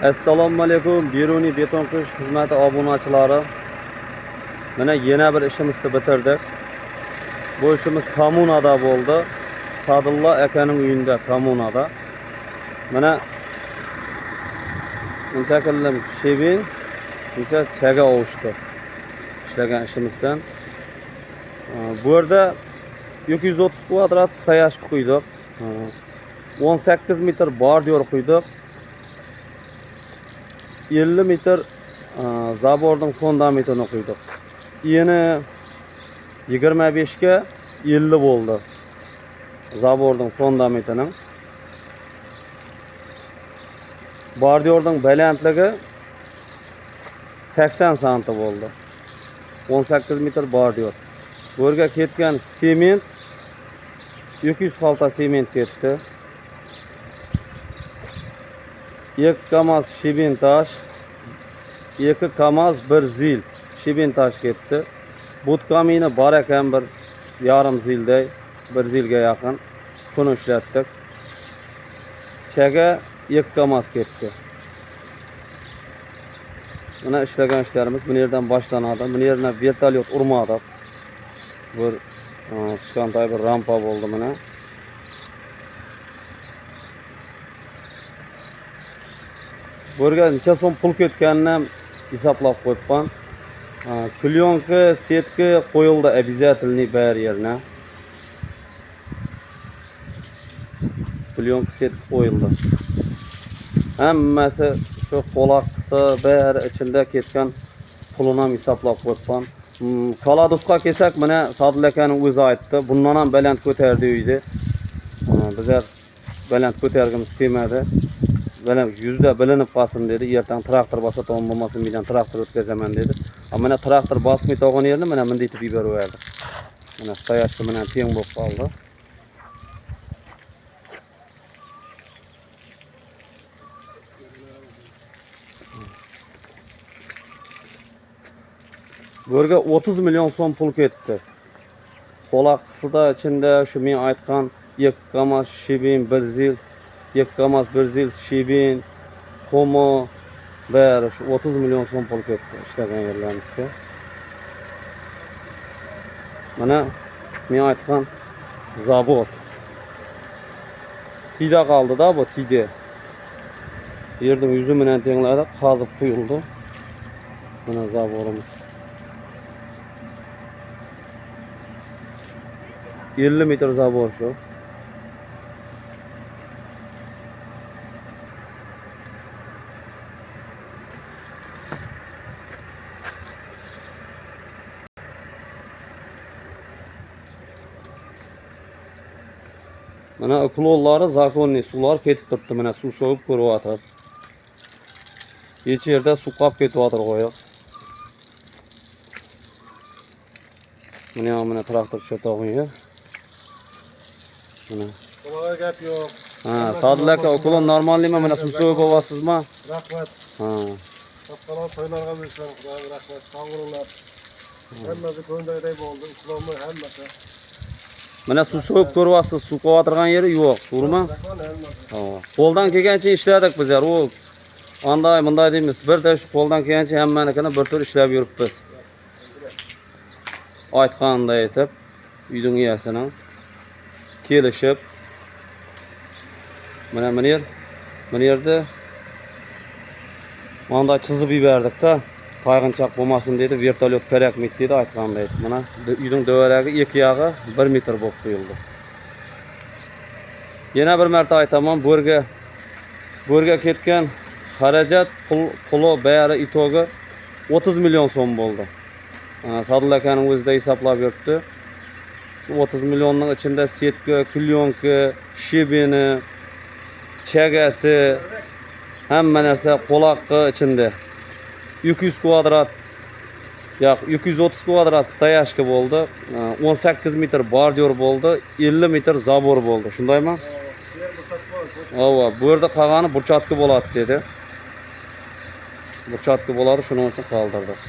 Assalomu alaykum, Beruniy beton quyish xizmati obunachilari. Mana yana bir ishimizni bitirdik. Bu ishimiz kommunada bo'ldi. Sadulla akaning uyida, kommunada. Mana buncha qildim shebin, buncha chaga ovishdi. İşlagan ishimizdan. Bu yerda 230 kvadrat stoyaj qo'ydik. 18 metr bordiyor qo'ydik. 50 metr zabordning fundamentini qo'ydik. Eni 25 ga 50 bo'ldi. Zabordning fundamentining. Bordiyorning balandligi 80 santi bo'ldi. 18 metr bordiyor. Bu yerga ketgan sement 200 xalta sement ketdi. 2 kamaz shibin taş, 2 kamaz 1 zil shibin taş ketdi. But kamini bor ekan bir yarım zilday, 1 zilga yaqin. Shuni ishlatdik. Chaga 2 kamaz ketdi. Mana ishlagan ishlarimiz bu yerdan boshlanadi. Bu yerdan vertolyot urmadi. Bir kichkantay bir rampa bo'ldi mana. Bu yerga necha so'm pul ketganini ham hisoblab qo'yibman. Plyonka, setka qo'yildi обязательный bar yerna. Plyonka, setka qo'yildi. Hammasi shu qo'laqsa bari ichida ketgan pulini ham hisoblab qo'yibman. Kaladusga kelsak, mana Sadulla akaning o'zi aytdi. Bundan ham baland ko'tardi uyda. Bizlar baland ko'targimiz kelmadi. Benim yüzde bilinib qolsin dedi. Ertaga traktor basa to'g'on bo'lmasin, mendan traktor o'tkazaman dedi. Mana traktor basmay to'g'on yerni mana bunday etib yuborverdi. Mana stoyashka bilan teng bo'lib qoldi. Bu yerga 30 milyon so'm pul ketdi. Qo'laqsida ichida shu men aytgan 2 kamaz shibin 1 zil 2 kamaz 1 zil shibin, xomo bari şu 30 milyon so'm pul ketdi ishlagan yerlarimizga. Mana men aytgan zavod. Tida qoldi-da bu tida. Yerning yuzi bilan tenglari qazib qo'yildi. Mana zavodimiz. 50 metr zavod şu. Mana uklolları zakonli sular ketib turibdi. Mana suv so'yib ko'ryapti. Hech yerda suv qolib ketyapti qo'yib. Mana traktor chetog'i yer. Mana. Ularga gap yo'q. Sadulla aka, uklon normalmi? Mana suv so'yib olasizmi? Rahmat. Kattalar to'ylarga bersang, rahmat. Sog' bo'linglar. Hammasi ko'ngilday bo'ldi. Uklonmi hammasi. Mana suv so'yib ko'ryapsiz, suv qo'ytirgan yeri yo'q, to'g'rimi? Qo'ldan kelgancha ishladik bizlar. U anday bunday deymiz. Birda shu qo'ldan kelgancha hammanikini bir tur ishlab yuribmiz. Aytganday etib, uyning egasining kelishib mana yerda manda chizib yubordik-da. Qayg'inchoq bo'lmasin dedi, vertolyot kerakmi dedi, aytganday etib. Mana uyning devaragi iki yog'i 1 metr bo'lib qo'yildi. Yana bir marta aytaman, bu yerga ketgan xarajat puli bari itogi 30 milyon so'm bo'ldi. Sadulla akaning o'zida hisoblab yuribdi. Şu 30 milyonning ichida setka, plyonka, shibini, chagasi, hamma narsa qo'laqqa ichida. 200 kvadrat, yo'q 230 kvadrat stoyashka bo'ldi. 18 metr bordiyor bo'ldi, 50 metr zabor bo'ldi. Shundaymi? Bu yerda qolgani burchatka bo'ladi dedi. Burchatka bo'ladi, shuning uchun qoldirdik.